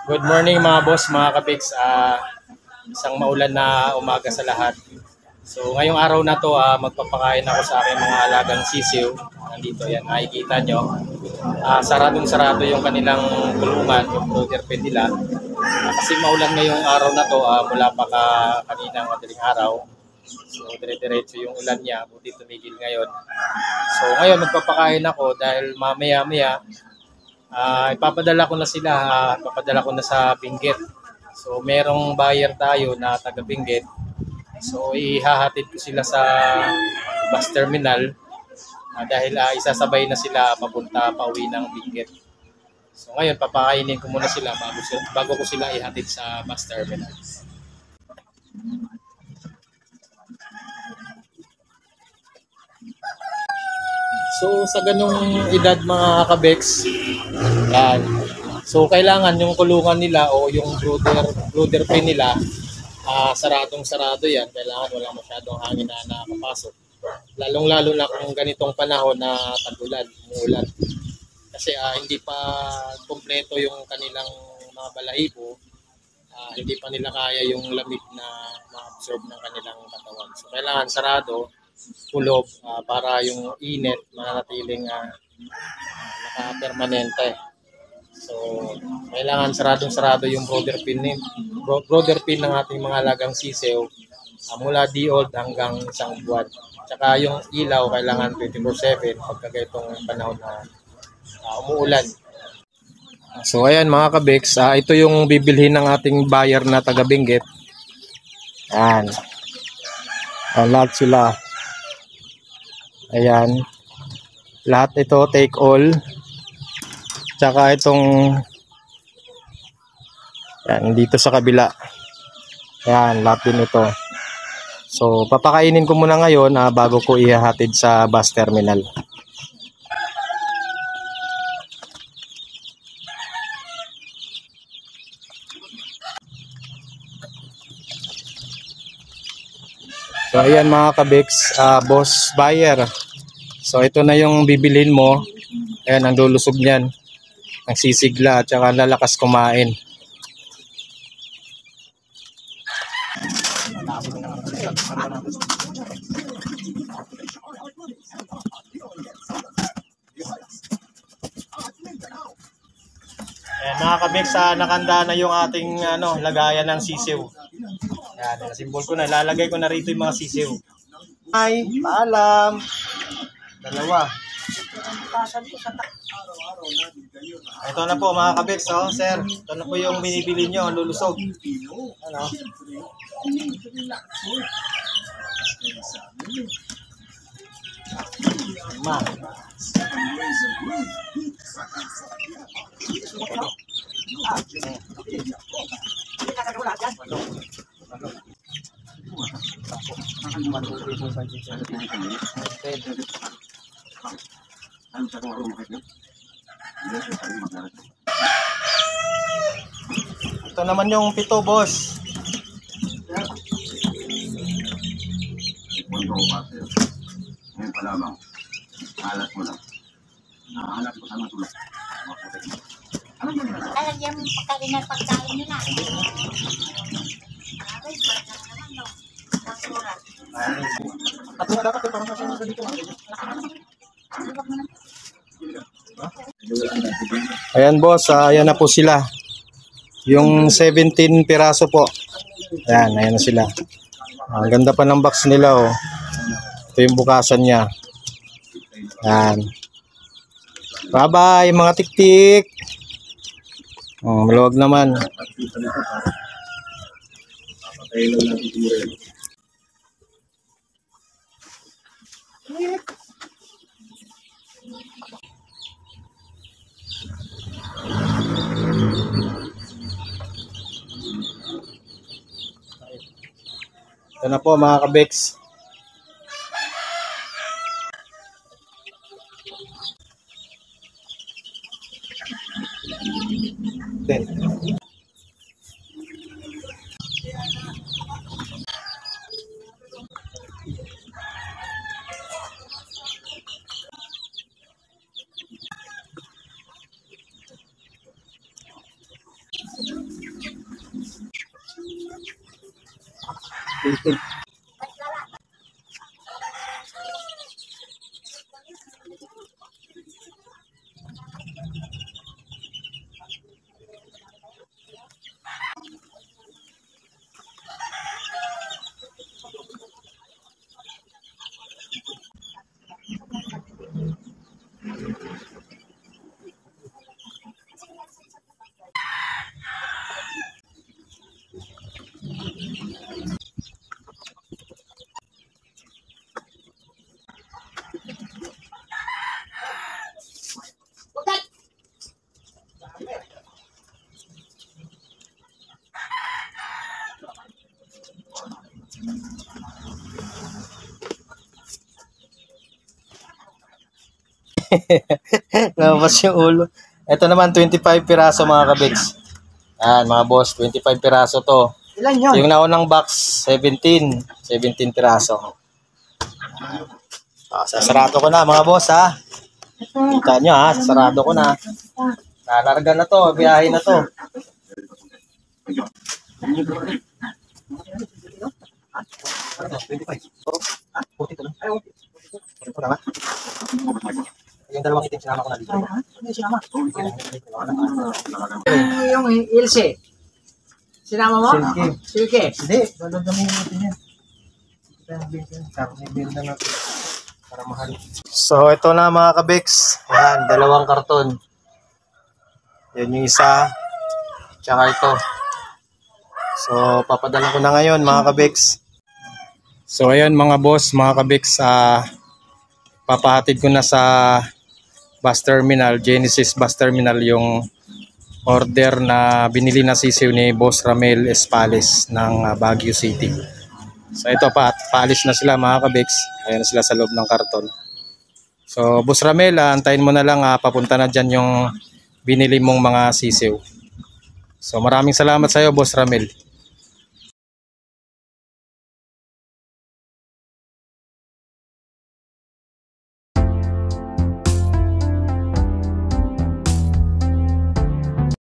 Good morning mga boss, mga kapiks. Isang maulan na umaga sa lahat. So ngayong araw na to, magpapakain ako sa aking mga alagang sisiw. Nandito yan, nakikita nyo. Saradong sarado yung kanilang kulungan, yung brooder pen nila. Kasi maulan ngayong araw na to, mula pa kaninang madaling araw. So dire-diretso yung ulan niya, buti tumigil ngayon. So ngayon magpapakain ako dahil mamaya-maya ipapadala ko na sila, ipapadala ko na sa Benguet. So merong buyer tayo na taga Benguet. So ihahatid ko sila sa bus terminal dahil isasabay na sila papunta pauwi ng Benguet. So ngayon papakainin ko muna sila bago ko sila ihatid sa bus terminal. So sa ganung edad mga kabeks, yan. So kailangan yung kulungan nila o yung brooder pen nila, saradong sarado yan. Kailangan wala masyadong hangin na nakapasok. Lalong-lalo na kung ganitong panahon na tag-ulan, umuulan. Kasi hindi pa kompleto yung kanilang mga balahibo. Hindi pa nila kaya yung lamig na ma-absorb ng kanilang katawan. So kailangan sarado, kulob, para yung init mananatiling naka-permanente. So, kailangan saradong-sarado yung brother pin ng ating mga alagang sisiw mula di-old hanggang isang buwan. Tsaka yung ilaw kailangan 24/7 pagka ganitong panahon na umuulan. So, ayan mga kabeks, ito yung bibilhin ng ating buyer na taga Benguet. Ayan. Lahat sila. Ayan. Lahat ito take all. Tsaka itong yan, dito sa kabila. Yan, lahat din ito. So, papakainin ko muna ngayon bago ko ihahatid sa bus terminal. So, ayan mga kabeks, boss buyer. So, ito na yung bibilhin mo. Ayan, ang lulusog niyan. Ang sisigla at saka lalakas kumain. Ayan, mga kabeks, nakanda na yung ating lagayan ng sisiw. Ayan, nasimbol ko na. Lalagay ko na rito yung mga sisiw. Ay, paalam. Dalawa. Ito na po mga kabeks, sir. Ito na po yung binibili nyo, lulusog. Ano? Ma. Ito naman yung pito, boss. Ngayon pa lamang, alat mo lang. Alat mo sama tulog. Alam niya mo pagkain nila. Ayan boss, ayan na po sila. Yung 17 piraso po. Ayan na sila. Ang ganda pa ng box nila oh. Ito yung bukasan niya. Ayan. Bye-bye mga tiktik. Maluwag naman. Ito na po mga kabeks. Labas yung ulo. Ito naman 25 piraso mga kabigs. Yan mga boss, 25 piraso to. Ilan yun? Yung naunang box, 17 piraso. Sasarado ko na mga boss ha. Kita nyo ha, sasarado ko na. Nalarga na to, biyahe na to. Yung dalawang itim sinama ko na dito. Yung Ilse. Sinama mo? Silky. Silky. Hindi, gagamitin natin yan. Tapos i-build na natin. Para mahal. So ito na mga kabiks. Ayan, dalawang karton. Yan yung isa. Tsaka ito. So papadala ko na ngayon mga kabiks. So ayan mga boss, mga kabiks. Papahatid ko na sa bus terminal, Genesis bus terminal, yung order na binili na sisiw ni Boss Ramel Espales ng Baguio City. So ito paalis na sila mga kabiks. Ayan na sila sa loob ng karton. So Boss Ramel, antayin mo na lang, papunta na dyan yung binili mong mga sisiw. So maraming salamat sa iyo Boss Ramel.